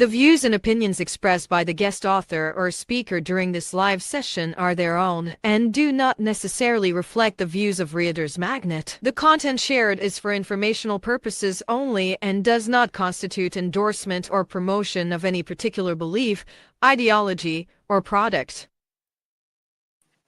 The views and opinions expressed by the guest author or speaker during this live session are their own and do not necessarily reflect the views of Reader's Magnet. The content shared is for informational purposes only and does not constitute endorsement or promotion of any particular belief, ideology, or product.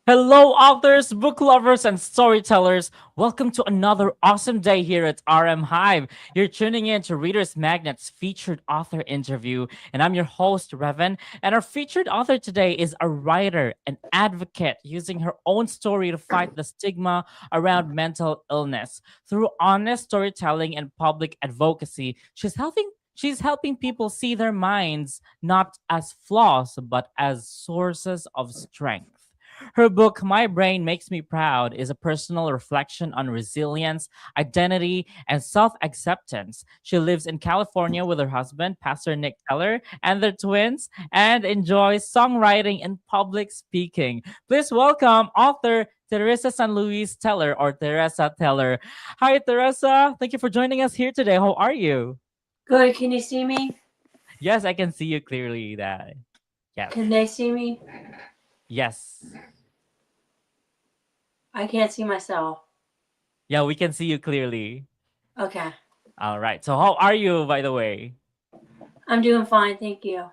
Hello, authors, book lovers, and storytellers. Welcome to another awesome day here at RM Hive. You're tuning in to Reader's Magnet's featured author interview, and I'm your host, Revan. And our featured author today is a writer, an advocate, using her own story to fight the stigma around mental illness. Through honest storytelling and public advocacy, she's helping people see their minds not as flaws, but as sources of strength. Her book, My Brain Makes Me Proud, is a personal reflection on resilience, identity, and self acceptance. She lives in California with her husband, Pastor Nick Teller, and their twins, and enjoys songwriting and public speaking. Please welcome author Theresa San Luis Teller, or Theresa Teller. Hi, Theresa. Thank you for joining us here today. How are you? Good. Can you see me? Yes, I can see you clearly. That yes, Can they see me? yes, I can't see myself. yeah, we can see you clearly. Okay. All right. So, how are you, by the way? I'm doing fine. Thank you.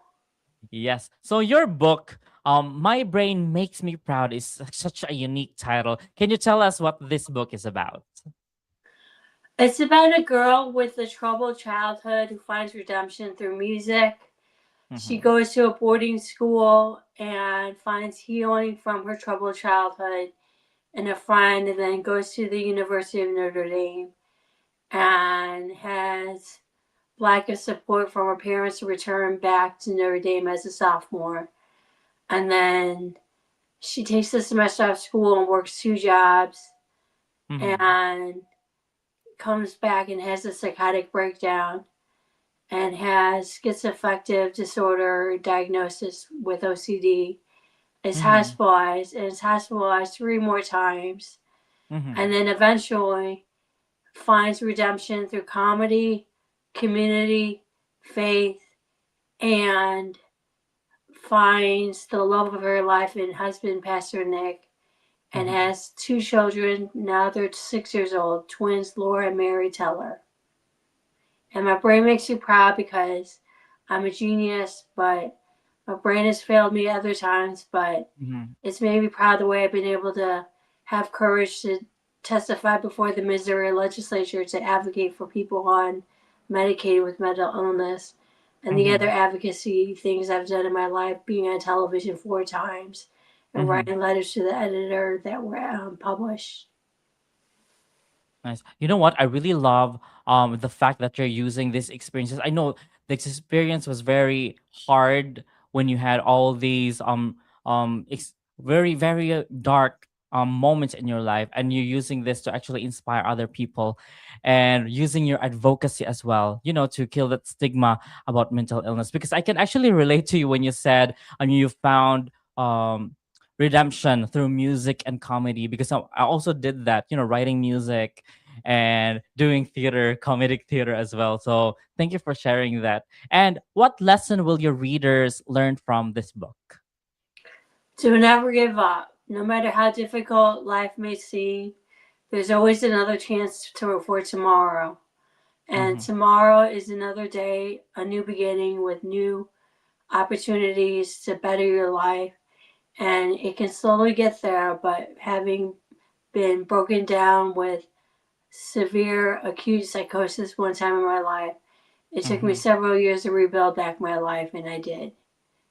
Yes. So your book, My Brain Makes Me Proud, is such a unique title. Can you tell us what this book is about? It's about a girl with a troubled childhood who finds redemption through music. She Mm-hmm. goes to a boarding school and finds healing from her troubled childhood and a friend, and then goes to the University of Notre Dame and has lack of support from her parents to return back to Notre Dame as a sophomore. And then she takes the semester off school and works two jobs Mm-hmm. and comes back and has a psychotic breakdown and has schizoaffective disorder diagnosis with OCD. Is Mm-hmm. hospitalized and is hospitalized three more times, Mm-hmm. and then eventually finds redemption through comedy, community, faith, and finds the love of her life in husband, Pastor Nick, and Mm-hmm. has two children. Now they're 6 years old, twins, Laura and Mary Teller. And my brain makes me proud because I'm a genius, but my brain has failed me other times, but Mm-hmm. it's made me proud the way I've been able to have courage to testify before the Missouri legislature to advocate for people on medicated with mental illness, and the Mm-hmm. other advocacy things I've done in my life, being on television 4 times and Mm-hmm. writing letters to the editor that were published. Nice. You know what? I really love the fact that you're using these experiences. I know the experience was very hard when you had all these very dark moments in your life, and you're using this to actually inspire other people, and using your advocacy as well, to kill that stigma about mental illness. Because I can actually relate to you when you said you found redemption through music and comedy, because I also did that, writing music and doing theater, comedic theater as well. So thank you for sharing that. And what lesson will your readers learn from this book? To never give up, no matter how difficult life may seem. There's always another chance for tomorrow. And Mm-hmm. tomorrow is another day, a new beginning with new opportunities to better your life. And it can slowly get there, but having been broken down with severe acute psychosis one time in my life, it took me Mm-hmm. several years to rebuild back my life, and I did.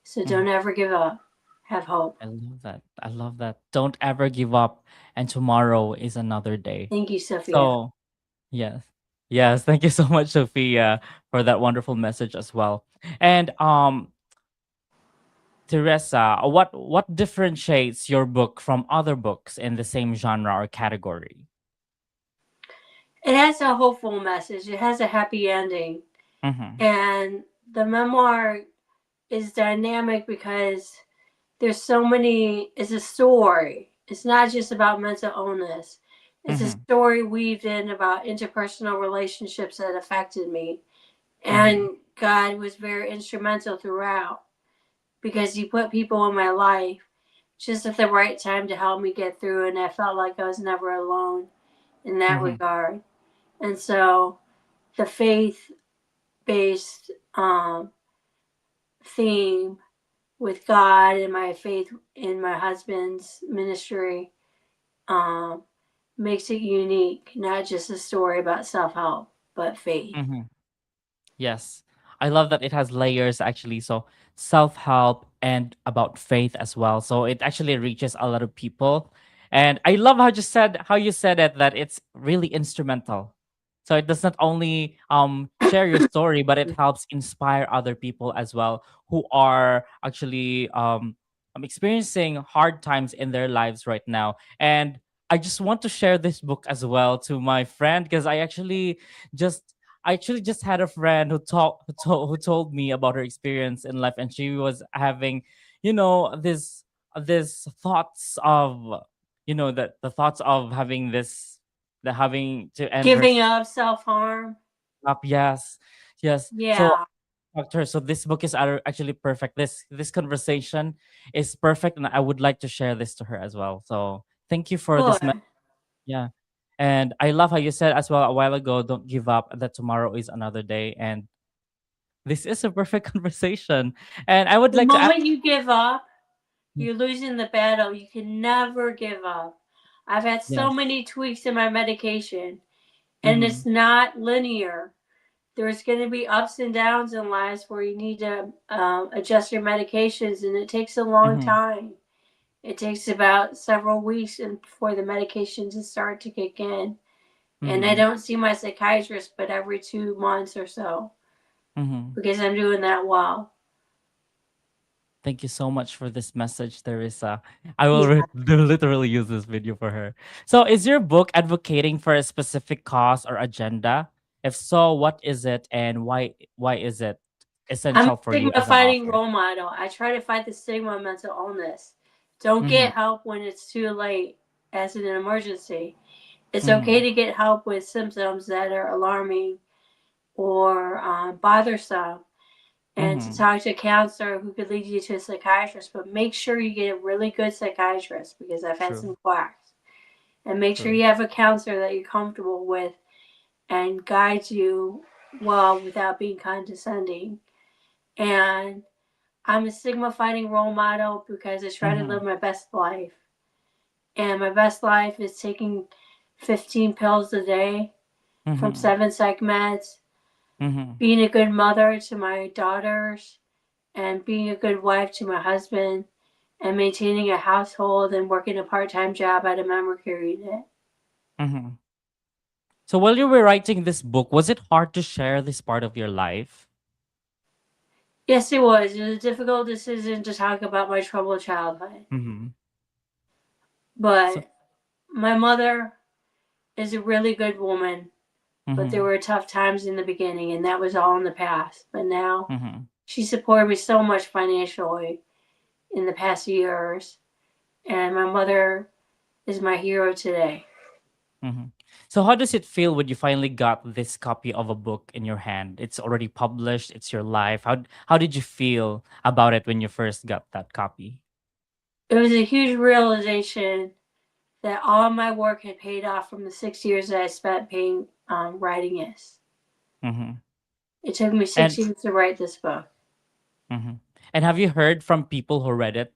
So Mm-hmm. don't ever give up. Have hope. I love that. I love that. Don't ever give up. And tomorrow is another day. Thank you, Sophia. So, yes. Yes. Thank you so much, Sophia, for that wonderful message as well. And Teresa, what differentiates your book from other books in the same genre or category? It has a hopeful message, it has a happy ending. Mm-hmm. And the memoir is dynamic because there's so many, it's a story. It's not just about mental illness. It's a story weaved in about interpersonal relationships that affected me. Mm-hmm. And God was very instrumental throughout because He put people in my life just at the right time to help me get through, and I felt like I was never alone in that Mm-hmm. regard. And so the faith based theme with God and my faith in my husband's ministry um, makes it unique, not just a story about self help, but faith. Mm-hmm. Yes. I love that it has layers actually. So self-help and about faith as well. So it actually reaches a lot of people. And I love how you said it, that it's really instrumental. So it does not only share your story, but it helps inspire other people as well who are actually experiencing hard times in their lives right now. And I just want to share this book as well to my friend, because just I actually just had a friend who told me about her experience in life, and she was having, this thoughts of, the thoughts of having the having to end her Giving up, self harm. up. Yes, yes. So Yeah. talk to her. So this book is actually perfect. This conversation is perfect, and I would like to share this to her as well. So thank you for this. Good. Yeah. And I love how you said as well a while ago, don't give up, that tomorrow is another day. And this is a perfect conversation. And I would The like to ask. moment you give up, you're losing the battle. You can never give up. I've had so Yes. many tweaks in my medication, and Mm-hmm. it's not linear. There's going to be ups and downs in lives where you need to adjust your medications, and it takes a long Mm-hmm. time. It takes about several weeks for the medication to start to kick in. And I Mm-hmm. don't see my psychiatrist but every 2 months or so Mm-hmm. because I'm doing that well. Thank you so much for this message, Teresa. I will Yeah. literally use this video for her. So, is your book advocating for a specific cause or agenda? If so, what is it, and why is it I'm a essential for you stigma as an fighting author? role model. I try to fight the stigma of mental illness. Don't Mm-hmm. get help when it's too late as in an emergency. It's okay Mm-hmm. to get help with symptoms that are alarming or bothersome and to Mm-hmm. talk to a counselor who could lead you to a psychiatrist. But make sure you get a really good psychiatrist because I've had True. some quacks. And make sure True. you have a counselor that you're comfortable with and guides you well without being condescending. And I'm a stigma fighting role model because I try to Mm-hmm. live my best life. And my best life is taking 15 pills a day from Mm-hmm. 7 psych meds, Mm-hmm. being a good mother to my daughters, and being a good wife to my husband, and maintaining a household and working a part time job at a memory care unit. Mm-hmm. So while you were writing this book, was it hard to share this part of your life? Yes, it was. It was a difficult decision to talk about my troubled childhood. Mm-hmm. So, But my mother is a really good woman, but there mm-hmm. were tough times in the beginning, and that was all in the past. But now Mm-hmm. she supported me so much financially in the past years, and my mother is my hero today. Mm-hmm. So how does it feel when you finally got this copy of a book in your hand? It's already published. It's your life. How did you feel about it when you first got that copy? It was a huge realization that all my work had paid off from the 6 years that I spent paying writing it. Mm-hmm. It took me six And years to write this book. mm-hmm. And have you heard from people who read it?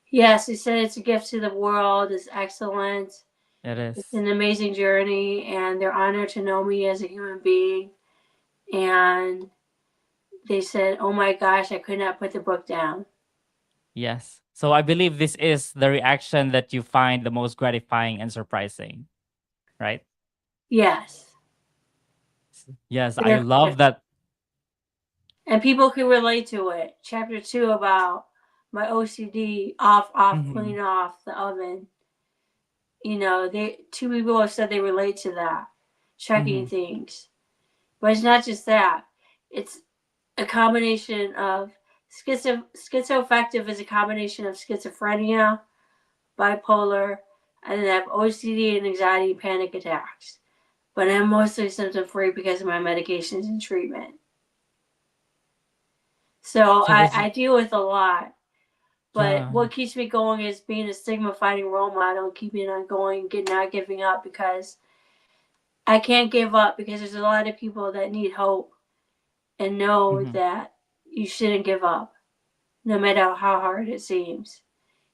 Yes, they said it's a gift to the world. It's excellent. It It's is. an amazing journey, and they're honored to know me as a human being. And they said, "Oh my gosh, I could not put the book down." Yes. So I believe this is the reaction that you find the most gratifying and surprising, right? Yes, Yes, I very love good. that. And people can relate to it. Chapter 2 about my OCD, off, off, Mm-hmm. clean off the oven. They 2 people have said they relate to that, checking Mm-hmm. things. But it's not just that. It's a combination of schizoaffective is a combination of schizophrenia, bipolar, and then I have OCD and anxiety and panic attacks. But I'm mostly symptom free because of my medications and treatment. So So was I deal with a lot. But yeah. what keeps me going is being a stigma fighting role model and keeping on going, not giving up, because I can't give up, because there's a lot of people that need hope and know Mhm. that you shouldn't give up, no matter how hard it seems.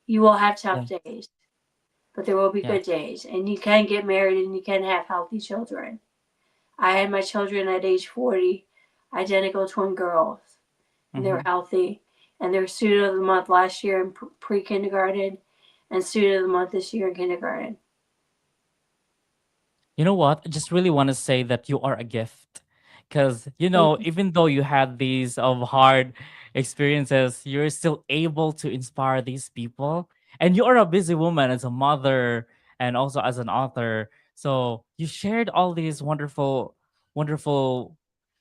You will have tough Yeah. days, but there will be Yeah. good days, and you can get married and you can have healthy children. I had my children at age 40, identical twin girls, and they were Mhm. healthy. And they were student of the month last year in pre kindergarten, and student of the month this year in kindergarten. You know what? I just really want to say that you are a gift. Because, Thank you. even though you had these hard experiences, you're still able to inspire these people. And you are a busy woman as a mother and also as an author. So you shared all these wonderful, wonderful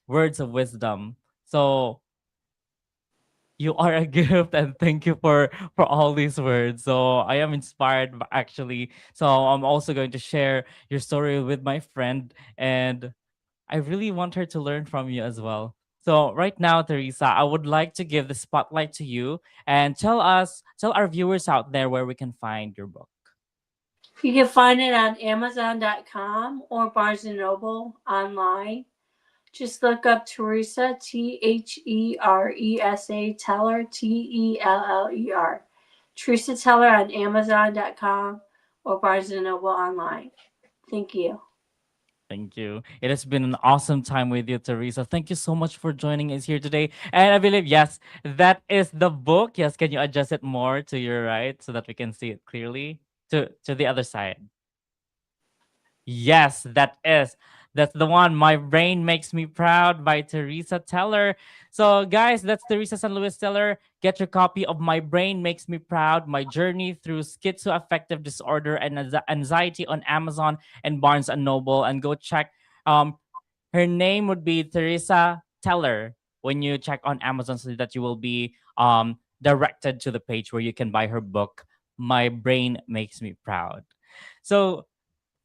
words of wisdom. So you are a gift, and thank you for all these words. So I am inspired actually. So I'm also going to share your story with my friend, and I really want her to learn from you as well. So right now, Teresa, I would like to give the spotlight to you and tell our viewers out there where we can find your book. You can find it on Amazon.com or Barnes and Noble online. Just look up Theresa, Theresa Teller, Teller. Theresa Teller on Amazon.com or Barnes and Noble online. Thank you. Thank you. It has been an awesome time with you, Teresa. Thank you so much for joining us here today. And I believe, yes, that is the book. Yes, can you adjust it more to your right so that we can see it clearly? To the other side. Yes, that is. That's the one. My Brain Makes Me Proud by Theresa Teller. So, guys, that's Theresa San Luis Teller. Get your copy of My Brain Makes Me Proud, My Journey Through Schizoaffective Disorder and Anxiety on Amazon and Barnes and Noble. And go check. Um, Her name would be Theresa Teller when you check on Amazon so that you will be directed to the page where you can buy her book, My Brain Makes Me Proud. So,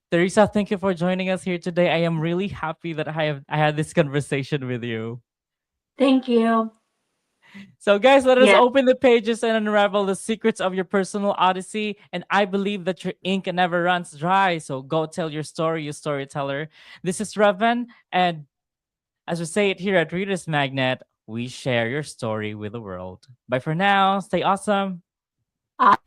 Teresa, thank you for joining us here today. I am really happy that I had this conversation with you. Thank you. So, guys, let us Yeah. open the pages and unravel the secrets of your personal odyssey. And I believe that your ink never runs dry. So, go tell your story, you storyteller. This is Revan, and as we say it here at Readers Magnet, we share your story with the world. Bye for now. Stay awesome. I